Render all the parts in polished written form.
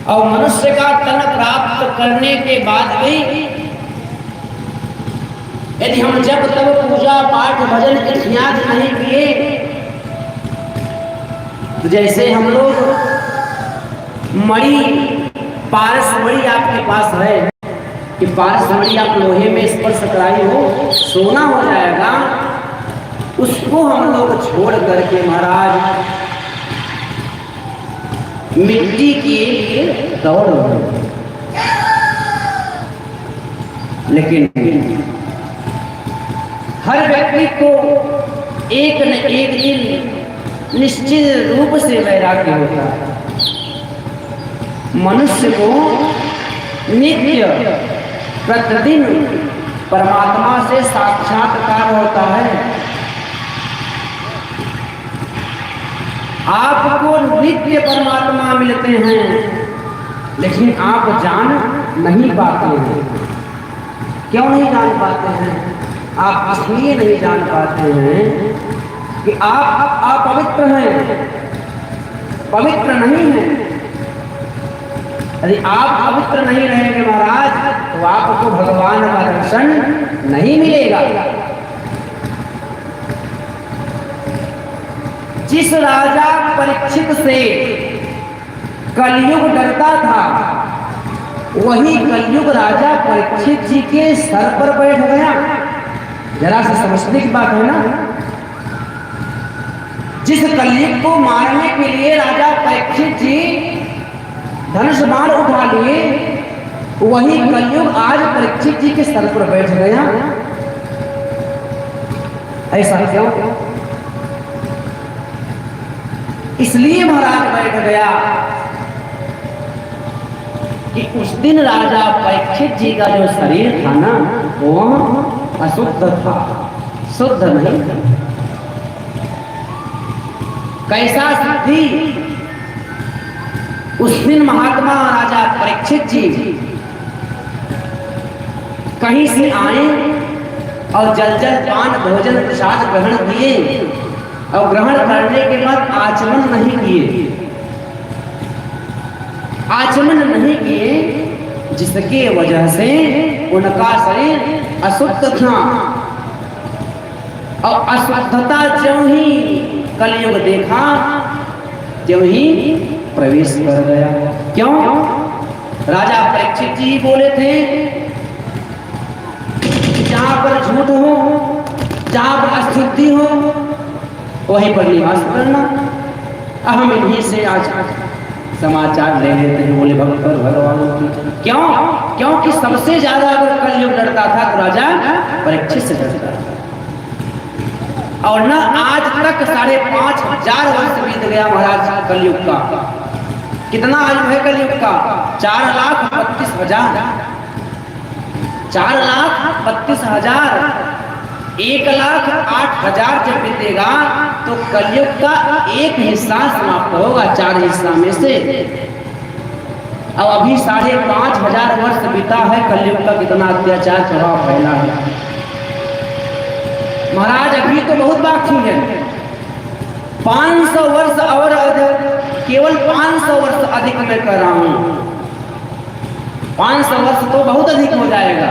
और मनुष्य का तन प्राप्त करने के बाद भी यदि हम जब तब पूजा पाठ भजन इत्यादि नहीं किए तो जैसे हम लोग मणि, पारस मणि आपके पास है कि पारस मणि आप लोहे में स्पर्श कराई हो, सोना हो जाएगा, उसको हम लोग छोड़ करके महाराज मिट्टी के लिए दौड़ रहे। लेकिन हर व्यक्ति को एक न एक दिन निश्चित रूप से वैराग्य होता है। मनुष्य को नित्य प्रतिदिन परमात्मा से साक्षात्कार होता है। आपको नित्य परमात्मा मिलते हैं, लेकिन आप जान नहीं पाते हैं। क्यों नहीं जान पाते हैं? आप इसलिए नहीं जान पाते हैं कि आप अपवित्र हैं, पवित्र नहीं हैं। यदि आप पवित्र नहीं रहेंगे महाराज तो आपको भगवान का दर्शन नहीं मिलेगा। जिस राजा परीक्षित से कलयुग डरता था, वही कलयुग राजा परीक्षित जी के सर पर बैठ गया। जरा से समझने की बात है ना। जिस कलयुग को मारने के लिए राजा परीक्षित जी धनुष बाण उठा लिए, वही कलयुग आज परीक्षित जी के सर पर बैठ गया। ऐसा क्यों? इसलिए महाराज बैठ गया कि उस दिन राजा परीक्षित जी का जो शरीर था ना, वो अशुद्ध था, शुद्ध नहीं था। कैसा सिद्धि? उस दिन महात्मा राजा परीक्षित जी कहीं से आए और जल पान भोजन प्रसाद ग्रहण किए, और ग्रहण करने के बाद आचमन नहीं किए। आचमन नहीं किए जिसके वजह से उनका शरीर अशुद्ध था। और अशुद्धता ज्यों ही कलयुग देखा, ज्यों ही प्रवेश कर गया। क्यों? राजा परीक्षित जी बोले थे, जहां पर झूठ हो, जहां पर अशुद्धि हो, वहीं पर निवास करना। हम इन्हीं से आज समाचार ले लेते हैं, बोले भक्त भगवान की। क्यों? क्योंकि सबसे ज्यादा अगर कलयुग डरता था तो राजा परीक्षित से डरता था। और न आज तक 5,500 वर्ष बीत गया महाराज कलयुग का। कितना आयु है कलयुग का? 4,32,000। 4,32,000, 1,08,000 जब बीतेगा तो कलयुग का एक हिस्सा समाप्त होगा 4 हिस्सा में से। अब अभी 5,500 वर्ष बीता है, कलयुग का कितना अत्याचार प्रभाव फैला है महाराज। अभी तो बहुत बाकी है, 500 वर्ष और केवल 500 वर्ष अधिक मैं कर रहा हूं। 500 वर्ष तो बहुत अधिक हो जाएगा।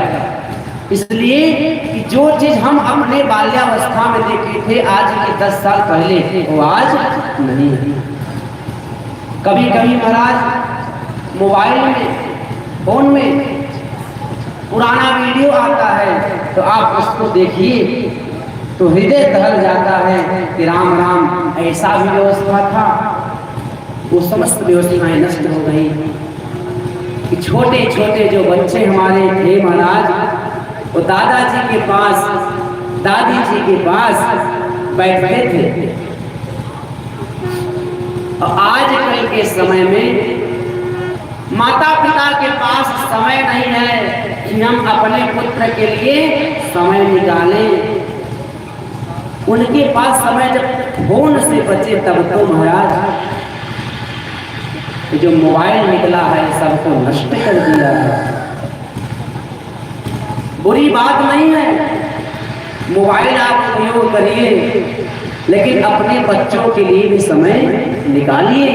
इसलिए कि जो चीज हम अपने बाल्यावस्था में देखे थे आज के 10 साल पहले, वो आज नहीं है। कभी कभी महाराज मोबाइल में, फोन में पुराना वीडियो आता है तो आप उसको देखिए तो हृदय दहल जाता है कि राम राम, ऐसा भी व्यवस्था था। वो समस्त व्यवस्थाएं नष्ट हो गई कि छोटे छोटे जो बच्चे हमारे थे महाराज, वो दादाजी के पास, दादी जी के पास बैठे थे। और आज कल के समय में माता पिता के पास समय नहीं है कि हम अपने पुत्र के लिए समय निकालें। उनके पास समय जब फोन से बचे तब तो महाराज जो मोबाइल निकला है सबको नष्ट कर दिया है। बुरी बात नहीं है, मोबाइल आप उपयोग करिए, लेकिन अपने बच्चों के लिए भी समय निकालिए।